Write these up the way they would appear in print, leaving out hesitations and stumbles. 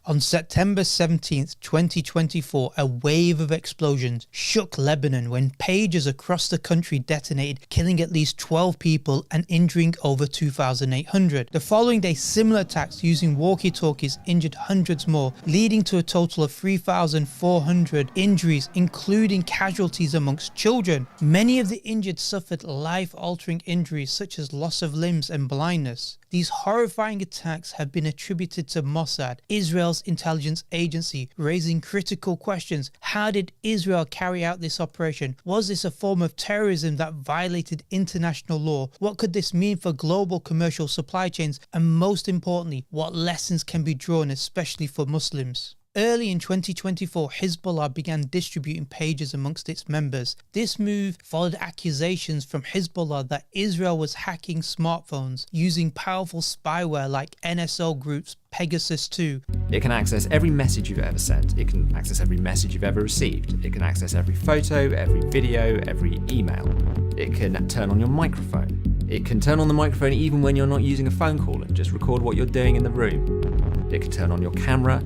On September 17th, 2024, a wave of explosions shook Lebanon when pages across the country detonated, killing at least 12 people and injuring over 2,800. The following day, similar attacks using walkie-talkies injured hundreds more, leading to a total of 3,400 injuries, including casualties amongst children. Many of the injured suffered life-altering injuries such as loss of limbs and blindness. These horrifying attacks have been attributed to Mossad, Israel's intelligence agency, raising critical questions. How did Israel carry out this operation? Was this a form of terrorism that violated international law? What could this mean for global commercial supply chains? And most importantly, what lessons can be drawn, especially for Muslims? Early in 2024, Hezbollah began distributing pages amongst its members. This move followed accusations from Hezbollah that Israel was hacking smartphones using powerful spyware like NSO Group's Pegasus 2. It can access every message you've ever sent. It can access every message you've ever received. It can access every photo, every video, every email. It can turn on your microphone. It can turn on the microphone even when you're not using a phone call and just record what you're doing in the room. It can turn on your camera.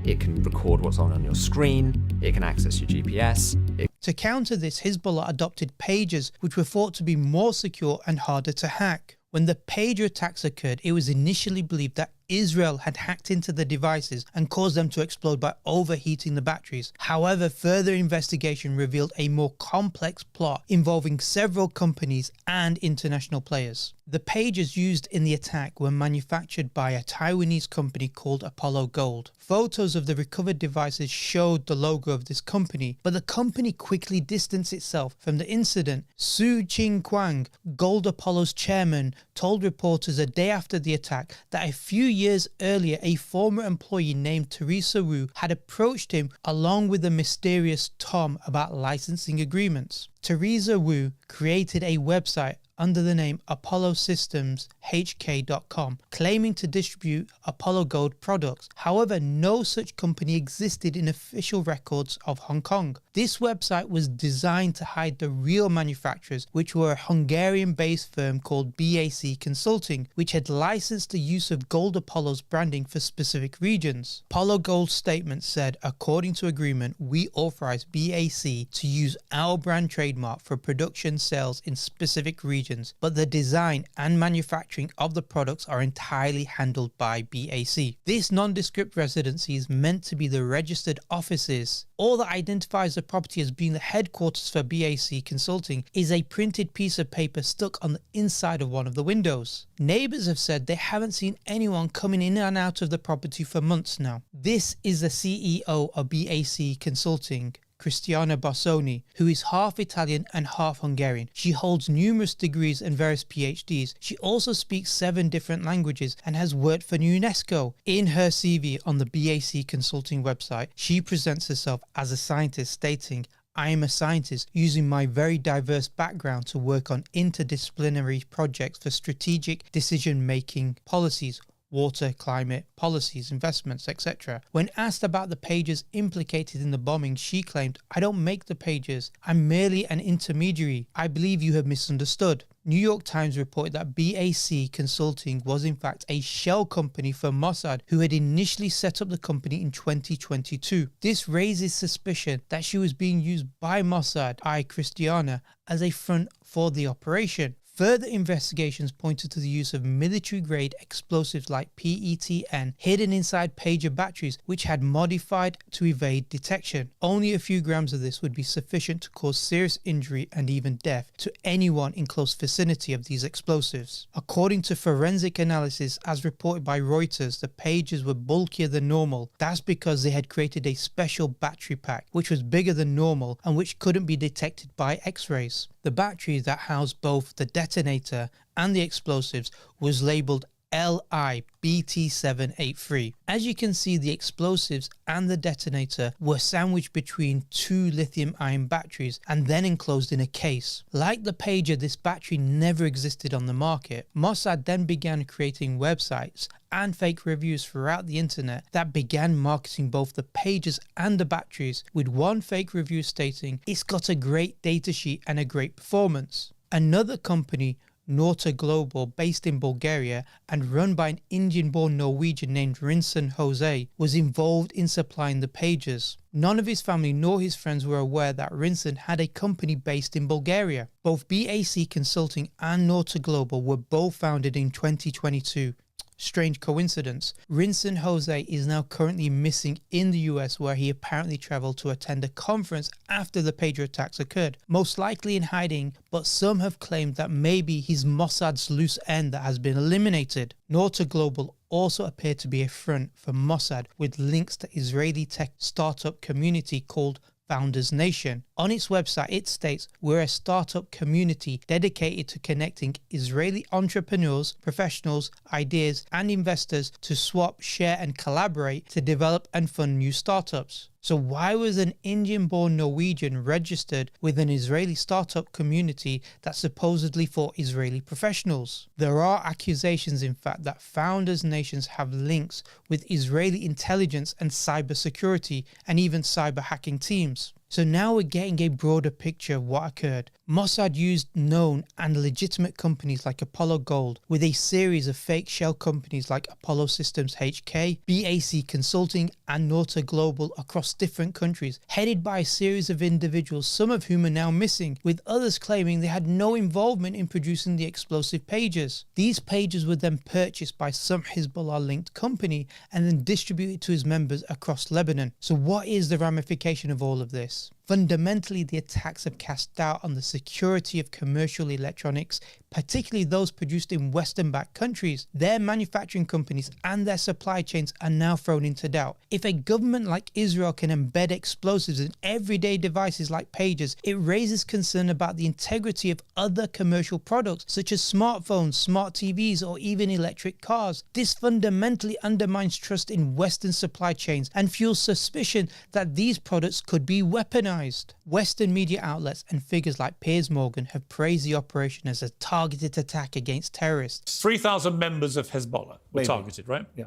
It can record what's on your screen. It can access your GPS. To counter this, Hezbollah adopted pages which were thought to be more secure and harder to hack. When the pager attacks occurred, it was initially believed that Israel had hacked into the devices and caused them to explode by overheating the batteries. However, further investigation revealed a more complex plot involving several companies and international players. The pages used in the attack were manufactured by a Taiwanese company called Apollo Gold. Photos of the recovered devices showed the logo of this company, but the company quickly distanced itself from the incident. Su Qingquang, Gold Apollo's chairman, told reporters a day after the attack that a few years earlier a former employee named Teresa Wu had approached him along with the mysterious Tom about licensing agreements. Teresa Wu created a website under the name ApolloSystemsHK.com, claiming to distribute Apollo Gold products. However, no such company existed in official records of Hong Kong. This website was designed to hide the real manufacturers, which were a Hungarian-based firm called BAC Consulting, which had licensed the use of Gold Apollo's branding for specific regions. Apollo Gold's statement said, according to agreement, we authorize BAC to use our brand trademark for production sales in specific regions, but the design and manufacturing of the products are entirely handled by BAC. This nondescript residency is meant to be the registered offices. All that identifies the property as being the headquarters for BAC Consulting is a printed piece of paper stuck on the inside of one of the windows. Neighbours have said they haven't seen anyone coming in and out of the property for months now. This is the CEO of BAC Consulting, Cristiana Bassoni, who is half Italian and half Hungarian. She holds numerous degrees and various PhDs. She also speaks 7 different languages and has worked for UNESCO. In her CV on the BAC Consulting website, she presents herself as a scientist, stating, I am a scientist using my very diverse background to work on interdisciplinary projects for strategic decision-making policies, water, climate, policies, investments, etc. When asked about the pages implicated in the bombing, she claimed, I don't make the pages, I'm merely an intermediary. I believe you have misunderstood. New York Times reported that BAC Consulting was in fact a shell company for Mossad, who had initially set up the company in 2022. This raises suspicion that she was being used by Mossad, Christiana, as a front for the operation. Further investigations pointed to the use of military-grade explosives like PETN hidden inside pager batteries, which had modified to evade detection. Only a few grams of this would be sufficient to cause serious injury and even death to anyone in close vicinity of these explosives. According to forensic analysis, as reported by Reuters, the pages were bulkier than normal. That's because they had created a special battery pack, which was bigger than normal and which couldn't be detected by X-rays. The battery that housed both the detonator and the explosives was labelled LIBT783. As you can see, the explosives and the detonator were sandwiched between 2 lithium-ion batteries and then enclosed in a case. Like the pager, this battery never existed on the market. Mossad then began creating websites and fake reviews throughout the internet that began marketing both the pages and the batteries, with one fake review stating, it's got a great datasheet and a great performance. Another company Norta Global, based in Bulgaria and run by an Indian-born Norwegian named Rinson Jose, was involved in supplying the pages. None of his family nor his friends were aware that Rinson had a company based in Bulgaria. Both BAC Consulting and Norta Global were both founded in 2022. Strange coincidence. Rinson Jose is now currently missing in the US, where he apparently traveled to attend a conference after the pager attacks occurred, most likely in hiding, but some have claimed that maybe he's Mossad's loose end that has been eliminated. Norta Global also appeared to be a front for Mossad, with links to Israeli tech startup community called Founders Nation. On its website, it states, "We're a startup community dedicated to connecting Israeli entrepreneurs, professionals, ideas, and investors to swap, share, and collaborate to develop and fund new startups." So why was an Indian-born Norwegian registered with an Israeli startup community that's supposedly for Israeli professionals? There are accusations, in fact, that Founders Nations have links with Israeli intelligence and cybersecurity and even cyber hacking teams. So now we're getting a broader picture of what occurred. Mossad used known and legitimate companies like Apollo Gold with a series of fake shell companies like Apollo Systems HK, BAC Consulting and Norta Global across different countries, headed by a series of individuals, some of whom are now missing, with others claiming they had no involvement in producing the explosive pages. These pages were then purchased by some Hezbollah-linked company and then distributed to his members across Lebanon. So what is the ramification of all of this? Fundamentally, the attacks have cast doubt on the security of commercial electronics, particularly those produced in Western-backed countries. Their manufacturing companies and their supply chains are now thrown into doubt. If a government like Israel can embed explosives in everyday devices like pagers, it raises concern about the integrity of other commercial products such as smartphones, smart TVs, or even electric cars. This fundamentally undermines trust in Western supply chains and fuels suspicion that these products could be weaponized. Western media outlets and figures like Piers Morgan have praised the operation as a targeted attack against terrorists. 3,000 members of Hezbollah were targeted, right? Yeah.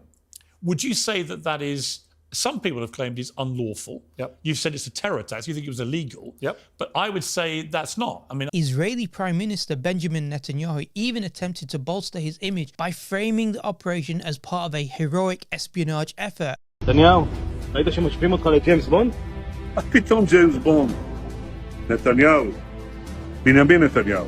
Would you say that that is, some people have claimed is unlawful? Yep. You've said it's a terror attack, so you think it was illegal. Yep. But I would say that's not. I mean, Israeli Prime Minister Benjamin Netanyahu even attempted to bolster his image by framing the operation as part of a heroic espionage effort. נתניהו, ראית שמשווים אותך לג'יימס בונד? אז פתאום ג'יימס בונד, נתניהו, בנימין נתניהו.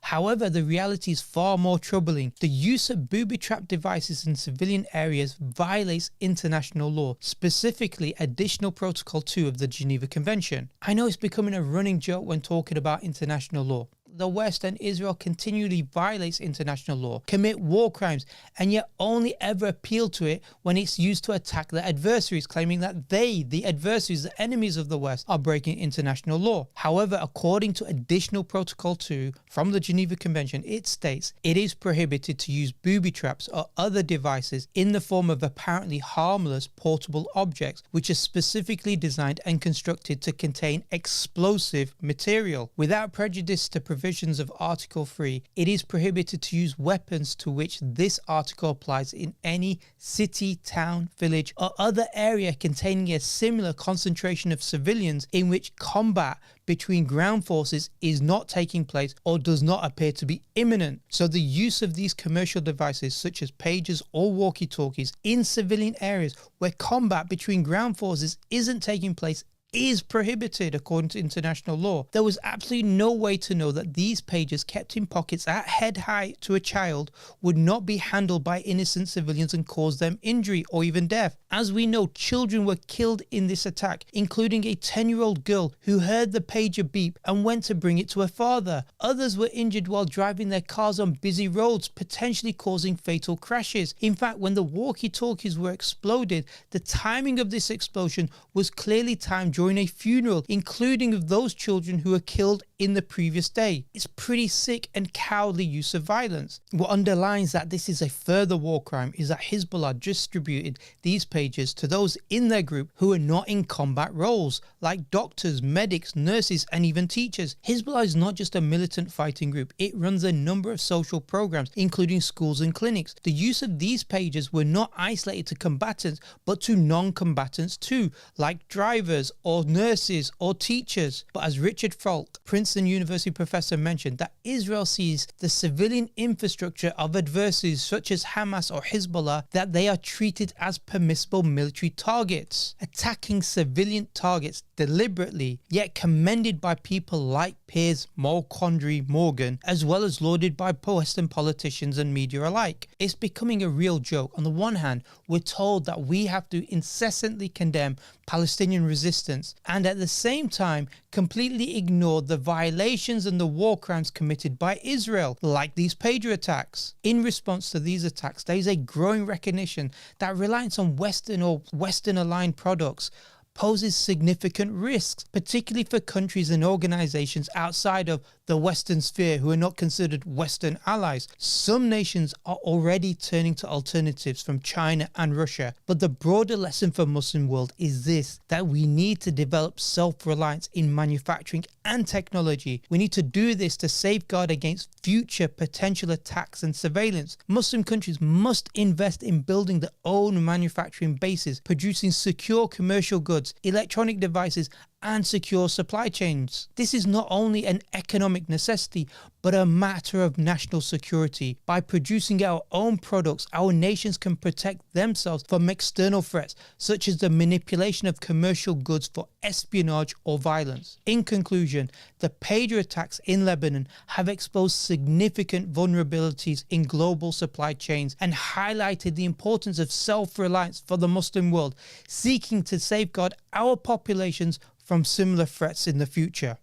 However, the reality is far more troubling. The use of booby-trap devices in civilian areas violates international law, specifically Additional Protocol 2 of the Geneva Convention. I know it's becoming a running joke when talking about international law. The West and Israel continually violates international law, commit war crimes, and yet only ever appeal to it when it's used to attack their adversaries, claiming that they, the adversaries, the enemies of the West, are breaking international law. However, according to Additional Protocol 2 from the Geneva Convention, it states it is prohibited to use booby traps or other devices in the form of apparently harmless portable objects, which are specifically designed and constructed to contain explosive material. Without prejudice to provisions of Article 3, it is prohibited to use weapons to which this article applies in any city, town, village, or other area containing a similar concentration of civilians in which combat between ground forces is not taking place or does not appear to be imminent. So the use of these commercial devices such as pagers or walkie-talkies in civilian areas where combat between ground forces isn't taking place is prohibited according to international law. There was absolutely no way to know that these pages kept in pockets at head height to a child would not be handled by innocent civilians and cause them injury or even death. As we know, children were killed in this attack, including a 10-year-old girl who heard the pager beep and went to bring it to her father. Others were injured while driving their cars on busy roads, potentially causing fatal crashes. In fact, when the walkie-talkies were exploded, the timing of this explosion was clearly timed during a funeral, including of those children who were killed in the previous day. It's pretty sick and cowardly use of violence. What underlines that this is a further war crime is that Hezbollah distributed these pages to those in their group who are not in combat roles, like doctors, medics, nurses, and even teachers. Hezbollah is not just a militant fighting group, it runs a number of social programs, including schools and clinics. The use of these pages were not isolated to combatants, but to non-combatants too, like drivers or or nurses or teachers. But as Richard Falk, Princeton University professor, mentioned, that Israel sees the civilian infrastructure of adversaries such as Hamas or Hezbollah, that they are treated as permissible military targets, attacking civilian targets deliberately, yet commended by people like Piers Morgan, as well as lauded by Western politicians and media alike. It's becoming a real joke. On the one hand, we're told that we have to incessantly condemn Palestinian resistance, and at the same time completely ignore the violations and the war crimes committed by Israel, like these pager attacks. In response to these attacks, there is a growing recognition that reliance on Western or Western-aligned products poses significant risks, particularly for countries and organizations outside of the Western sphere who are not considered Western allies. Some nations are already turning to alternatives from China and Russia, but the broader lesson for Muslim world is this, that we need to develop self-reliance in manufacturing and technology. We need to do this to safeguard against future potential attacks and surveillance. Muslim countries must invest in building their own manufacturing bases, producing secure commercial goods, electronic devices, and secure supply chains. This is not only an economic necessity, but a matter of national security. By producing our own products, our nations can protect themselves from external threats, such as the manipulation of commercial goods for espionage or violence. In conclusion, the pager attacks in Lebanon have exposed significant vulnerabilities in global supply chains and highlighted the importance of self-reliance for the Muslim world, seeking to safeguard our populations from similar threats in the future.